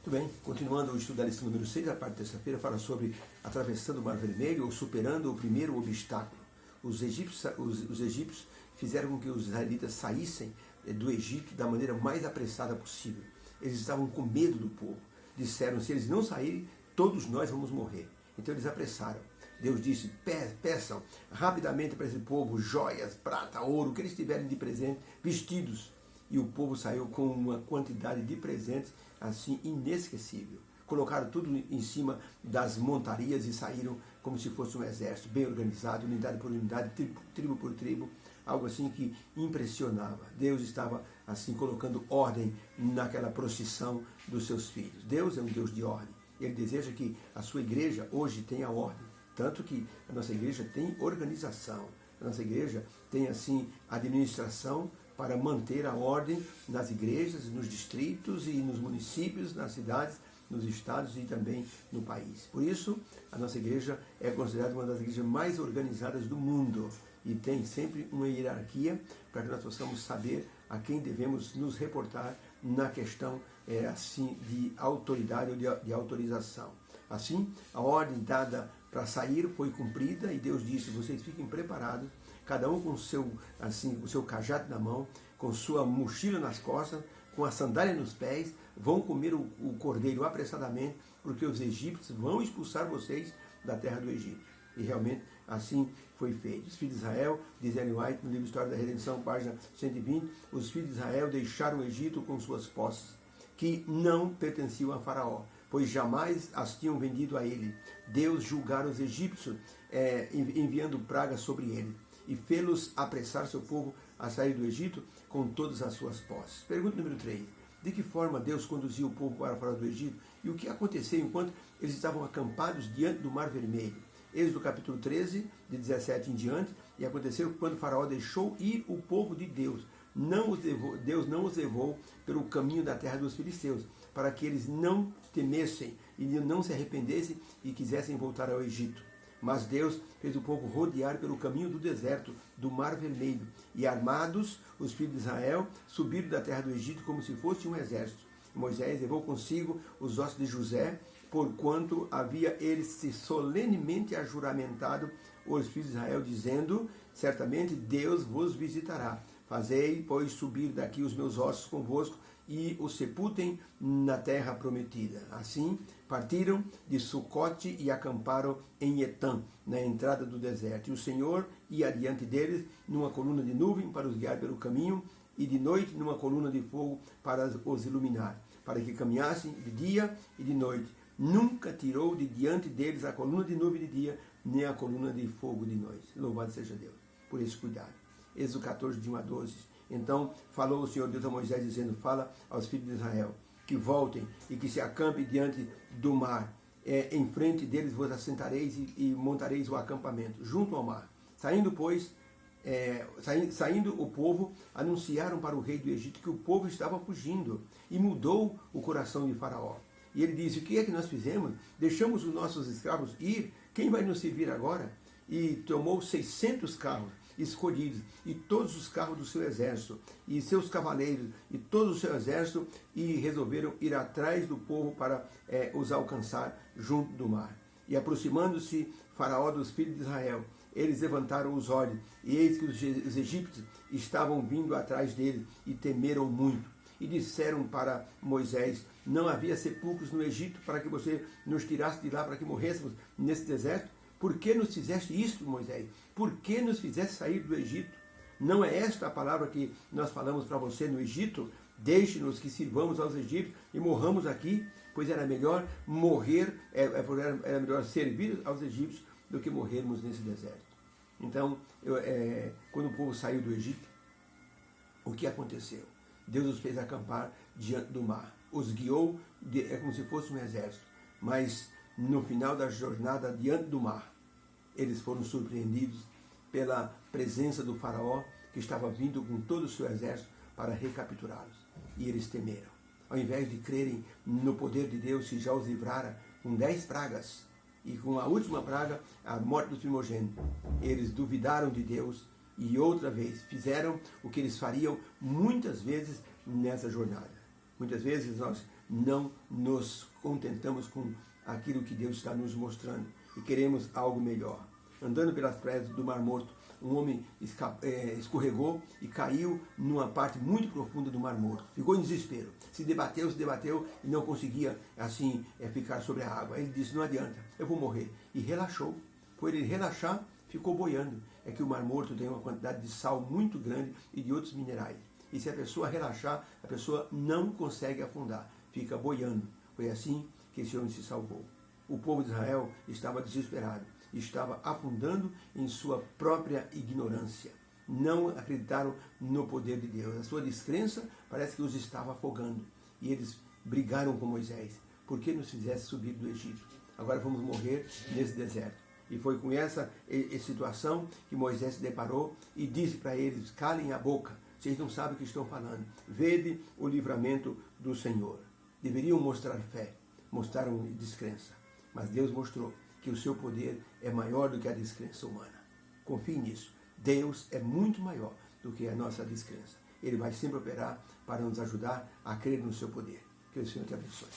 Muito bem, continuando o estudo da lição número 6, a parte de terça-feira fala sobre atravessando o Mar Vermelho ou superando o primeiro obstáculo. Os egípcios fizeram com que os israelitas saíssem do Egito da maneira mais apressada possível. Eles estavam com medo do povo. Disseram, se eles não saírem, todos nós vamos morrer. Então eles apressaram. Deus disse, peçam rapidamente para esse povo joias, prata, ouro, o que eles tiverem de presente, vestidos. E o povo saiu com uma quantidade de presentes assim inesquecível. Colocaram tudo em cima das montarias e saíram como se fosse um exército, bem organizado, unidade por unidade, tribo por tribo, algo assim que impressionava. Deus estava assim colocando ordem naquela procissão dos seus filhos. Deus é um Deus de ordem. Ele deseja que a sua igreja hoje tenha ordem. Tanto que a nossa igreja tem organização. A nossa igreja tem assim administração para manter a ordem nas igrejas, nos distritos e nos municípios, nas cidades, nos estados e também no país. Por isso, a nossa igreja é considerada uma das igrejas mais organizadas do mundo e tem sempre uma hierarquia para que nós possamos saber a quem devemos nos reportar na questão assim de autoridade ou de autorização. Assim, a ordem dada para sair foi cumprida e Deus disse, vocês fiquem preparados, cada um com o seu cajado na mão, com sua mochila nas costas, com a sandália nos pés, vão comer o cordeiro apressadamente, porque os egípcios vão expulsar vocês da terra do Egito. E realmente assim foi feito. Os filhos de Israel, diz Ellen White no livro História da Redenção, página 120, os filhos de Israel deixaram o Egito com suas posses, que não pertenciam a Faraó, pois jamais as tinham vendido a ele. Deus julgara os egípcios, enviando pragas sobre ele, e fê-los apressar seu povo a sair do Egito com todas as suas posses. Pergunta número 3. De que forma Deus conduziu o povo para fora do Egito? E o que aconteceu enquanto eles estavam acampados diante do Mar Vermelho? Êxodo capítulo 13, de 17 em diante, e aconteceu que quando o Faraó deixou ir o povo de Deus, Deus não os levou pelo caminho da terra dos filisteus, para que eles não temessem e não se arrependessem e quisessem voltar ao Egito. Mas Deus fez o povo rodear pelo caminho do deserto, do Mar Vermelho, e armados, os filhos de Israel subiram da terra do Egito como se fosse um exército. Moisés levou consigo os ossos de José, porquanto havia ele se solenemente ajuramentado os filhos de Israel, dizendo, certamente Deus vos visitará. Fazei, pois, subir daqui os meus ossos convosco, e os sepultem na terra prometida. Assim, partiram de Sucote e acamparam em Etã, na entrada do deserto. E o Senhor ia adiante deles numa coluna de nuvem para os guiar pelo caminho, e de noite numa coluna de fogo para os iluminar, para que caminhassem de dia e de noite. Nunca tirou de diante deles a coluna de nuvem de dia, nem a coluna de fogo de noite. Louvado seja Deus por esse cuidado. Êxodo 14, de 1 a 12. Então falou o Senhor Deus a Moisés, dizendo, fala aos filhos de Israel, que voltem e que se acampem diante do mar. Em frente deles vos assentareis e montareis o acampamento, junto ao mar. Saindo, pois, saindo o povo, anunciaram para o rei do Egito que o povo estava fugindo, e mudou o coração de Faraó. E ele disse, o que é que nós fizemos? Deixamos os nossos escravos ir? Quem vai nos servir agora? E tomou 600 carros escolhidos, e todos os carros do seu exército, e seus cavaleiros, e todo o seu exército, e resolveram ir atrás do povo para os alcançar junto do mar. E aproximando-se Faraó dos filhos de Israel, eles levantaram os olhos, e eis que os egípcios estavam vindo atrás deles, e temeram muito. E disseram para Moisés, não havia sepulcros no Egito para que você nos tirasse de lá, para que morrêssemos nesse deserto? Por que nos fizeste isso, Moisés? Por que nos fizeste sair do Egito? Não é esta a palavra que nós falamos para você no Egito? Deixe-nos que sirvamos aos egípcios e morramos aqui, pois era melhor morrer, era melhor servir aos egípcios do que morrermos nesse deserto. Então, quando o povo saiu do Egito, o que aconteceu? Deus os fez acampar diante do mar, os guiou, como se fosse um exército, mas no final da jornada diante do mar, eles foram surpreendidos pela presença do faraó, que estava vindo com todo o seu exército para recapturá-los. E eles temeram. Ao invés de crerem no poder de Deus, que já os livrara com 10 pragas, e com a última praga, a morte dos primogênitos, eles duvidaram de Deus e outra vez fizeram o que eles fariam muitas vezes nessa jornada. Muitas vezes nós não nos contentamos com aquilo que Deus está nos mostrando e queremos algo melhor. Andando pelas praias do Mar Morto, um homem escorregou e caiu numa parte muito profunda do Mar Morto. Ficou em desespero. Se debateu e não conseguia assim ficar sobre a água. Ele disse, não adianta, eu vou morrer. E relaxou. Por ele relaxar, ficou boiando. É que o Mar Morto tem uma quantidade de sal muito grande e de outros minerais. E se a pessoa relaxar, a pessoa não consegue afundar. Fica boiando. Foi assim que esse homem se salvou. O povo de Israel estava desesperado. Estava afundando em sua própria ignorância. Não acreditaram no poder de Deus. A sua descrença parece que os estava afogando. E eles brigaram com Moisés. Por que nos fizesse subir do Egito? Agora vamos morrer nesse deserto. E foi com essa situação que Moisés se deparou e disse para eles, calem a boca, vocês não sabem o que estão falando. Vede o livramento do Senhor. Deveriam mostrar fé, mostraram descrença. Mas Deus mostrou que o seu poder é maior do que a descrença humana. Confie nisso. Deus é muito maior do que a nossa descrença. Ele vai sempre operar para nos ajudar a crer no seu poder. Que o Senhor te abençoe.